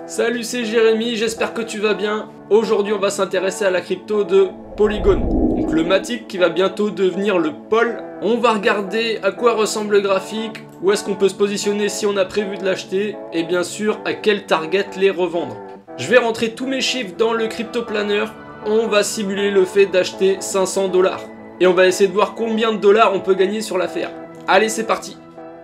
Salut, c'est Jérémy, j'espère que tu vas bien. Aujourd'hui, on va s'intéresser à la crypto de Polygon. Donc le Matic qui va bientôt devenir le Pol. On va regarder à quoi ressemble le graphique, où est-ce qu'on peut se positionner si on a prévu de l'acheter, et bien sûr à quel target les revendre. Je vais rentrer tous mes chiffres dans le crypto planner. On va simuler le fait d'acheter 500 $. Et on va essayer de voir combien de dollars on peut gagner sur l'affaire. Allez, c'est parti.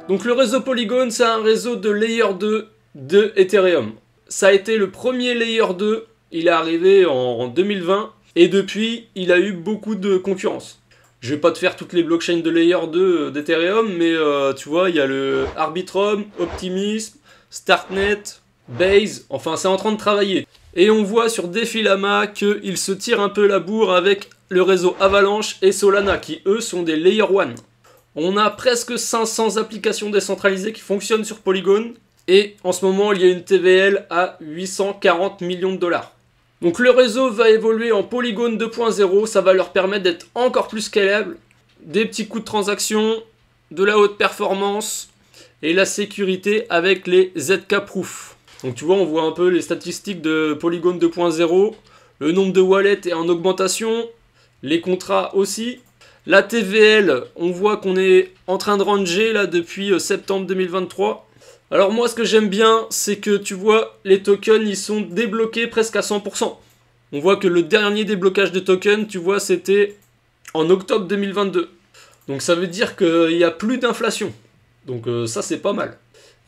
Donc le réseau Polygon, c'est un réseau de Layer 2 de Ethereum. Ça a été le premier Layer 2, il est arrivé en 2020, et depuis, il a eu beaucoup de concurrence. Je vais pas te faire toutes les blockchains de Layer 2 d'Ethereum, mais tu vois, il y a le Arbitrum, Optimism, Starknet, Base, enfin c'est en train de travailler. Et on voit sur Defilama qu'il se tire un peu la bourre avec le réseau Avalanche et Solana, qui eux sont des Layer 1. On a presque 500 applications décentralisées qui fonctionnent sur Polygon. Et en ce moment, il y a une TVL à 840 millions de $. Donc le réseau va évoluer en Polygon 2.0. Ça va leur permettre d'être encore plus scalable. Des petits coûts de transaction, de la haute performance et la sécurité avec les ZK Proof. Donc tu vois, on voit un peu les statistiques de Polygon 2.0. Le nombre de wallets est en augmentation. Les contrats aussi. La TVL, on voit qu'on est en train de ranger là depuis septembre 2023. Alors moi ce que j'aime bien, c'est que tu vois, les tokens ils sont débloqués presque à 100%. On voit que le dernier déblocage de tokens, tu vois, c'était en octobre 2022. Donc ça veut dire qu'il n'y a plus d'inflation. Donc ça c'est pas mal.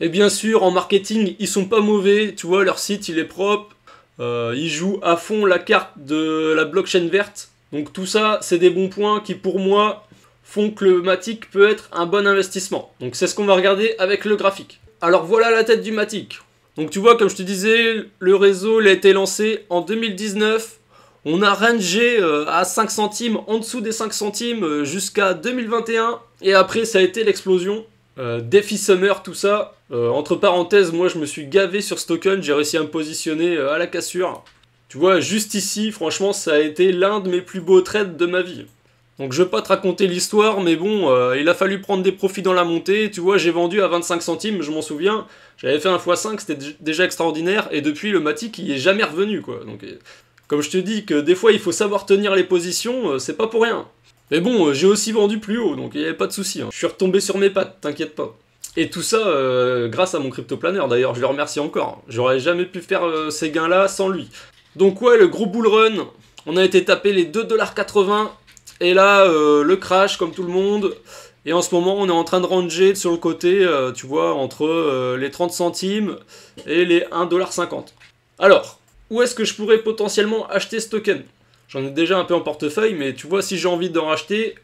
Et bien sûr, en marketing, ils sont pas mauvais. Tu vois, leur site il est propre. Ils jouent à fond la carte de la blockchain verte. Donc tout ça, c'est des bons points qui pour moi font que le Matic peut être un bon investissement. Donc c'est ce qu'on va regarder avec le graphique. Alors voilà la tête du Matic. Donc tu vois, comme je te disais, le réseau il a été lancé en 2019. On a rangé à 5 centimes, en dessous des 5 centimes jusqu'à 2021. Et après ça a été l'explosion. Défi Summer, tout ça. Entre parenthèses, moi je me suis gavé sur ce token. J'ai réussi à me positionner à la cassure. Tu vois, juste ici, franchement, ça a été l'un de mes plus beaux trades de ma vie. Donc je vais pas te raconter l'histoire, mais bon, il a fallu prendre des profits dans la montée. Tu vois, j'ai vendu à 25 centimes, je m'en souviens. J'avais fait un x5, c'était déjà extraordinaire. Et depuis, le Matic, il est jamais revenu, quoi. Donc, comme je te dis que des fois, il faut savoir tenir les positions, c'est pas pour rien. Mais bon, j'ai aussi vendu plus haut, donc il n'y avait pas de souci. Je suis retombé sur mes pattes, t'inquiète pas. Et tout ça grâce à mon crypto-planner, d'ailleurs, je le remercie encore. J'aurais jamais pu faire ces gains-là sans lui. Donc ouais, le gros bull run, on a été taper les 2,80 $. Et là, le crash comme tout le monde. Et en ce moment, on est en train de ranger sur le côté, tu vois, entre les 30 centimes et les 1,50 $. Alors, où est-ce que je pourrais potentiellement acheter ce token? J'en ai déjà un peu en portefeuille, mais tu vois, si j'ai envie d'en racheter,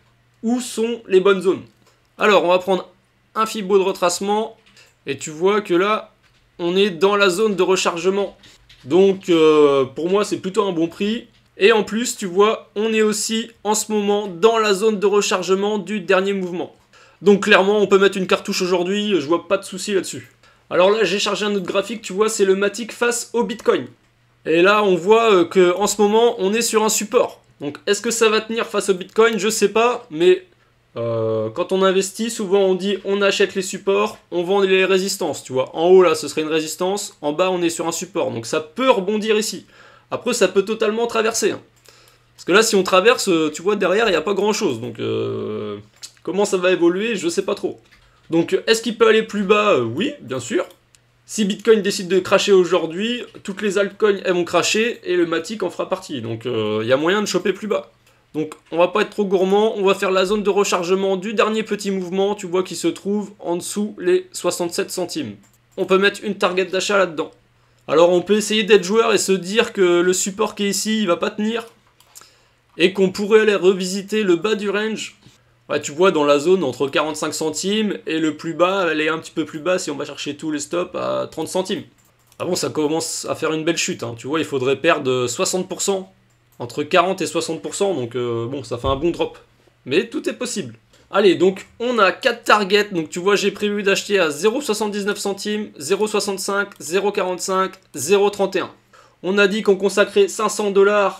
où sont les bonnes zones? Alors, on va prendre un Fibo de retracement. Et tu vois que là, on est dans la zone de rechargement. Donc, pour moi, c'est plutôt un bon prix. Et en plus, tu vois, on est aussi en ce moment dans la zone de rechargement du dernier mouvement. Donc clairement, on peut mettre une cartouche aujourd'hui, je vois pas de souci là-dessus. Alors là, j'ai chargé un autre graphique, tu vois, c'est le Matic face au Bitcoin. Et là, on voit qu'en ce moment, on est sur un support. Donc est-ce que ça va tenir face au Bitcoin? Je sais pas, mais quand on investit, souvent on dit on achète les supports, on vend les résistances, tu vois. En haut, là, ce serait une résistance, en bas, on est sur un support. Donc ça peut rebondir ici. Après, ça peut totalement traverser. Hein. Parce que là, si on traverse, tu vois, derrière, il n'y a pas grand-chose. Donc, comment ça va évoluer, je sais pas trop. Donc, est-ce qu'il peut aller plus bas? Oui, bien sûr. Si Bitcoin décide de cracher aujourd'hui, toutes les altcoins, elles vont cracher et le Matic en fera partie. Donc, il y a moyen de choper plus bas. Donc, on va pas être trop gourmand. On va faire la zone de rechargement du dernier petit mouvement, tu vois, qui se trouve en dessous les 67 centimes. On peut mettre une target d'achat là-dedans. Alors on peut essayer d'être joueur et se dire que le support qui est ici, il va pas tenir. Et qu'on pourrait aller revisiter le bas du range. Ouais, tu vois dans la zone entre 45 centimes et le plus bas, elle est un petit peu plus bas si on va chercher tous les stops à 30 centimes. Ah bon, ça commence à faire une belle chute. Hein. Tu vois, il faudrait perdre 60%. Entre 40 et 60%, donc bon, ça fait un bon drop. Mais tout est possible. Allez, donc on a 4 targets, donc tu vois j'ai prévu d'acheter à 0,79 centimes, 0,65, 0,45, 0,31. On a dit qu'on consacrait 500 $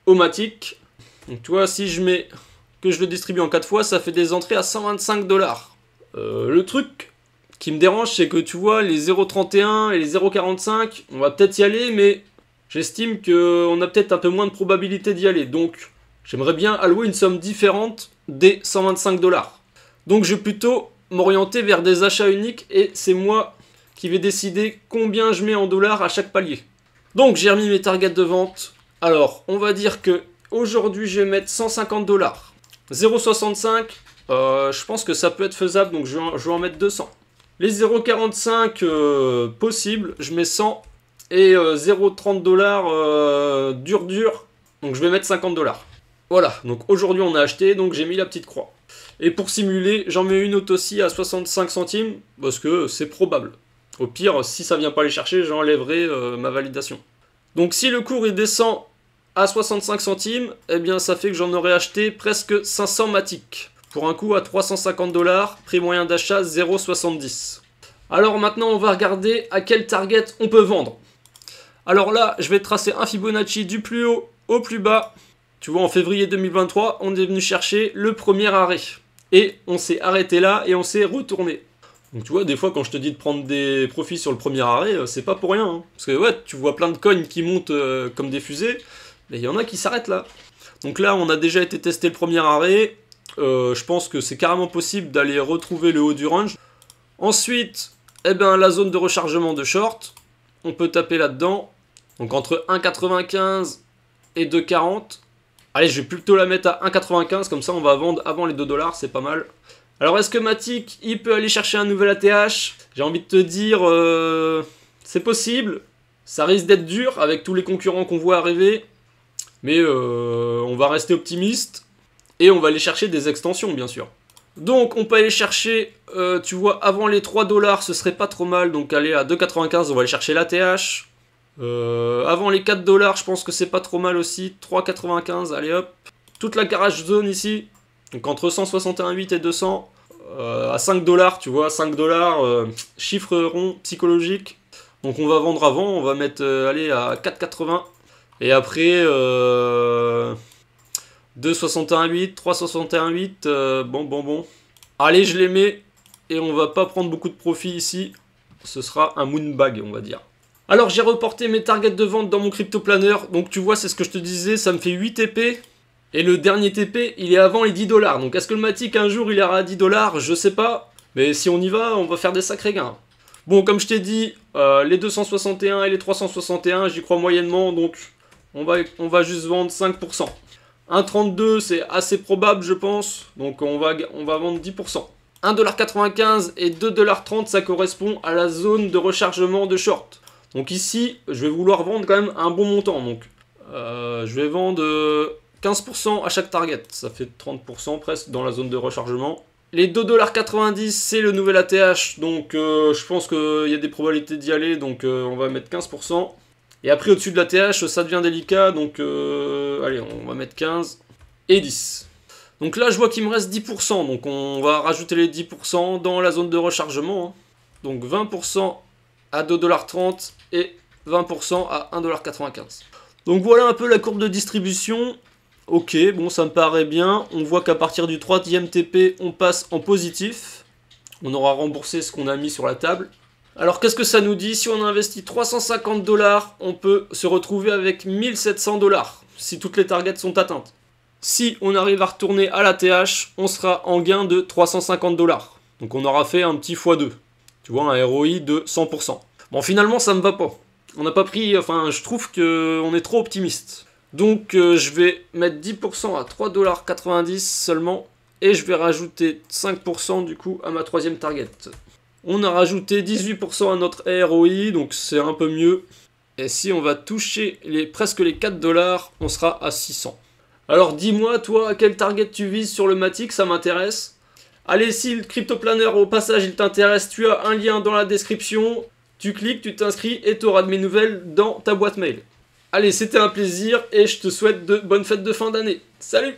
au Matic. Donc tu vois, si je mets que je le distribue en 4 fois, ça fait des entrées à 125 $. Le truc qui me dérange, c'est que tu vois, les 0,31 et les 0,45, on va peut-être y aller, mais j'estime qu'on a peut-être un peu moins de probabilité d'y aller. Donc, j'aimerais bien allouer une somme différente des 125 $. Donc, je vais plutôt m'orienter vers des achats uniques et c'est moi qui vais décider combien je mets en dollars à chaque palier. Donc, j'ai remis mes targets de vente. Alors, on va dire que aujourd'hui, je vais mettre 150 $. 0,65, je pense que ça peut être faisable, donc je vais en mettre 200. Les 0,45 possible, je mets 100. Et 0,30 $, dur, donc je vais mettre 50 $. Voilà, donc aujourd'hui on a acheté, donc j'ai mis la petite croix. Et pour simuler, j'en mets une autre aussi à 65 centimes, parce que c'est probable. Au pire, si ça vient pas les chercher, j'enlèverai ma validation. Donc si le cours il descend à 65 centimes, eh bien ça fait que j'en aurais acheté presque 500 Matic. Pour un coût à 350 $, prix moyen d'achat 0,70. Alors maintenant on va regarder à quel target on peut vendre. Alors là, je vais tracer un Fibonacci du plus haut au plus bas. Tu vois, en février 2023, on est venu chercher le premier arrêt. Et on s'est arrêté là et on s'est retourné. Donc tu vois, des fois, quand je te dis de prendre des profits sur le premier arrêt, c'est pas pour rien. Hein. Parce que ouais, tu vois plein de coins qui montent comme des fusées, mais il y en a qui s'arrêtent là. Donc là, on a déjà été tester le premier arrêt. Je pense que c'est carrément possible d'aller retrouver le haut du range. Ensuite, eh ben, la zone de rechargement de short. On peut taper là-dedans. Donc entre 1,95 et 2,40. Allez, je vais plutôt la mettre à 1,95. Comme ça, on va vendre avant les 2 $. C'est pas mal. Alors, est-ce que Matic, il peut aller chercher un nouvel ATH? J'ai envie de te dire, c'est possible. Ça risque d'être dur avec tous les concurrents qu'on voit arriver. Mais on va rester optimiste. Et on va aller chercher des extensions, bien sûr. Donc, on peut aller chercher, tu vois, avant les 3 $, ce serait pas trop mal. Donc, aller à 2,95, on va aller chercher l'ATH. Avant les 4 $, je pense que c'est pas trop mal aussi. 3,95, allez hop. Toute la garage zone ici. Donc, entre 161,8 et 200. À 5 $, tu vois, 5 $, chiffre rond psychologique. Donc, on va vendre avant. On va mettre, aller à 4,80. Et après, 2,61,8, 3,61,8, bon. Allez, je les mets, et on va pas prendre beaucoup de profit ici. Ce sera un moonbag, on va dire. Alors, j'ai reporté mes targets de vente dans mon crypto-planner. Donc, tu vois, c'est ce que je te disais, ça me fait 8 TP. Et le dernier TP, il est avant les 10 $. Donc, est-ce que le Matic, un jour, il ira à 10 $? Je sais pas. Mais si on y va, on va faire des sacrés gains. Bon, comme je t'ai dit, les 261 et les 361, j'y crois moyennement. Donc, on va juste vendre 5%. 1,32 c'est assez probable je pense, donc on va vendre 10%. 1,95 $ et 2,30 $, ça correspond à la zone de rechargement de short. Donc ici, je vais vouloir vendre quand même un bon montant. Donc je vais vendre 15% à chaque target, ça fait 30% presque dans la zone de rechargement. Les 2,90 $, c'est le nouvel ATH, donc je pense qu'il y a des probabilités d'y aller, donc on va mettre 15%. Et après, au-dessus de la TH, ça devient délicat, donc allez, on va mettre 15 et 10. Donc là, je vois qu'il me reste 10%, donc on va rajouter les 10% dans la zone de rechargement. Hein. Donc 20% à 2,30 $ et 20% à 1,95 $. Donc voilà un peu la courbe de distribution. Ok, bon, ça me paraît bien. On voit qu'à partir du 3e TP, on passe en positif. On aura remboursé ce qu'on a mis sur la table. Alors qu'est-ce que ça nous dit? Si on investit 350 $, on peut se retrouver avec 1700 $, si toutes les targets sont atteintes. Si on arrive à retourner à la TH, on sera en gain de 350 $. Donc on aura fait un petit x2. Tu vois, un ROI de 100%. Bon, finalement, ça me va pas. On n'a pas pris... Enfin, je trouve qu'on est trop optimiste. Donc je vais mettre 10% à 3,90 $ seulement. Et je vais rajouter 5% du coup à ma 3e target. On a rajouté 18% à notre ROI, donc c'est un peu mieux. Et si on va toucher presque les 4 $, on sera à 600. Alors dis-moi, toi, à quel target tu vises sur le Matic, ça m'intéresse. Allez, si le CryptoPlanner au passage il t'intéresse, tu as un lien dans la description. Tu cliques, tu t'inscris et tu auras de mes nouvelles dans ta boîte mail. Allez, c'était un plaisir et je te souhaite de bonnes fêtes de fin d'année. Salut!